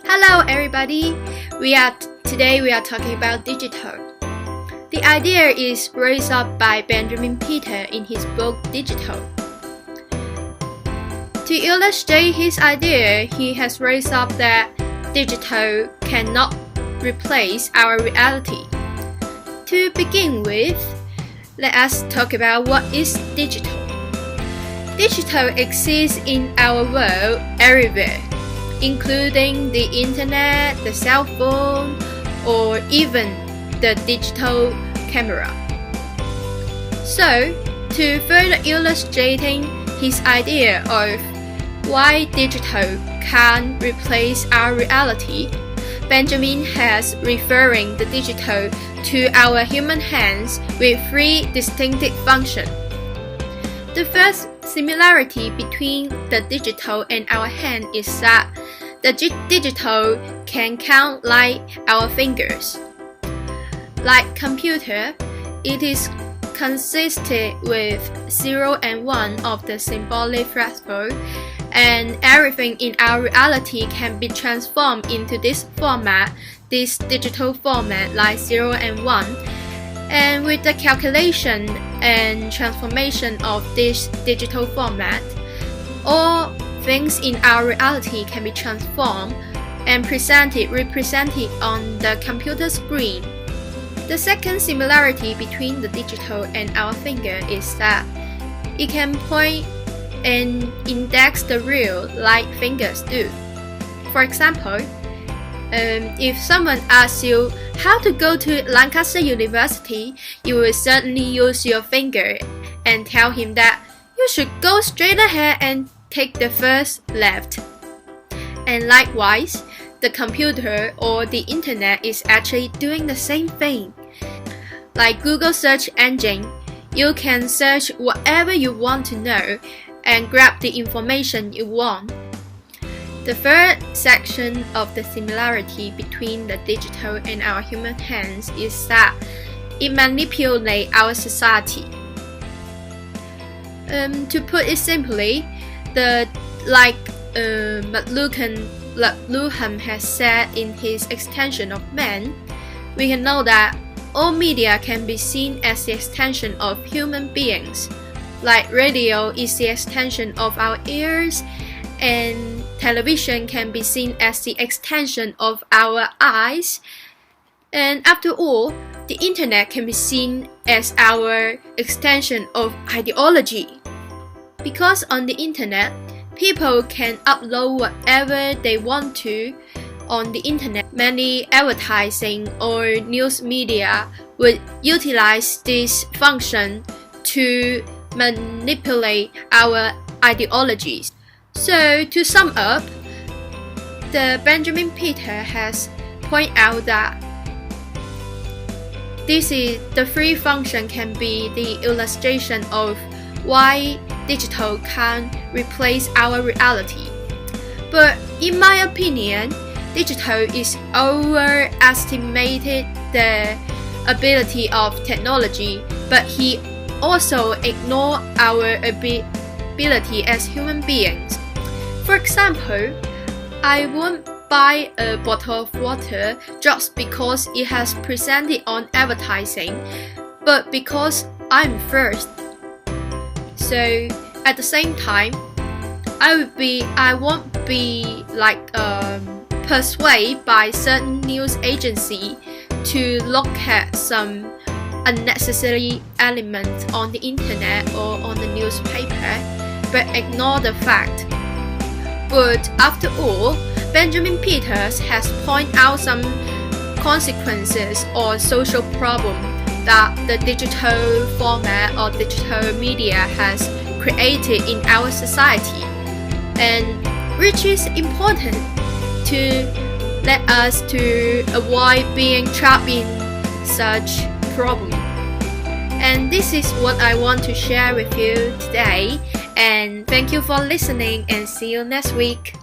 Hello everybody, today we are talking about digital. The idea is raised up by Benjamin Peter in his book Digital. To illustrate his idea, he has raised up that digital cannot replace our reality. To begin with, let us talk about what is digital. Digital exists in our world everywhere, including the internet, the cell phone, or even the digital camera. So, to further illustrating his idea of why digital can't replace our reality, Benjamin has referring the digital to our human hands with three distinctive functions. The first similarity between the digital and our hand is that the digital can count like our fingers. Like computer, it is consisted with 0 and 1 of the symbolic threshold, and everything in our reality can be transformed into this digital format like 0 and 1. And with the calculation and transformation of this digital format, all things in our reality can be transformed and represented on the computer screen. The second similarity between the digital and our finger is that it can point and index the real like fingers do. For example, if someone asks you how to go to Lancaster University, you will certainly use your finger and tell him that you should go straight ahead and take the first left. And likewise, the computer or the internet is actually doing the same thing. Like Google search engine, you can search whatever you want to know and grab the information you want. The third section of the similarity between the digital and our human hands is that it manipulates our society. To put it simply, McLuhan has said in his Extension of Man, we can know that all media can be seen as the extension of human beings. Like radio is the extension of our ears, and television can be seen as the extension of our eyes. And after all, the internet can be seen as our extension of ideology. Because on the internet, people can upload whatever they want to on the internet. Many advertising or news media would utilize this function to manipulate our ideologies. So to sum up, the Benjamin Peter has pointed out that the three function can be the illustration of why digital can't replace our reality. But in my opinion, digital is overestimated the ability of technology, but he also ignore our ability as human beings. For example, I won't buy a bottle of water just because it has presented on advertising, but because I'm first. So at the same time, I won't be persuaded by certain news agency to look at some unnecessary element on the internet or on the newspaper, but ignore the fact. But after all, Benjamin Peters has pointed out some consequences or social problem that the digital format or digital media has created in our society, and which is important to let us to avoid being trapped in such problem. And this is what I want to share with you today, and thank you for listening, and see you next week.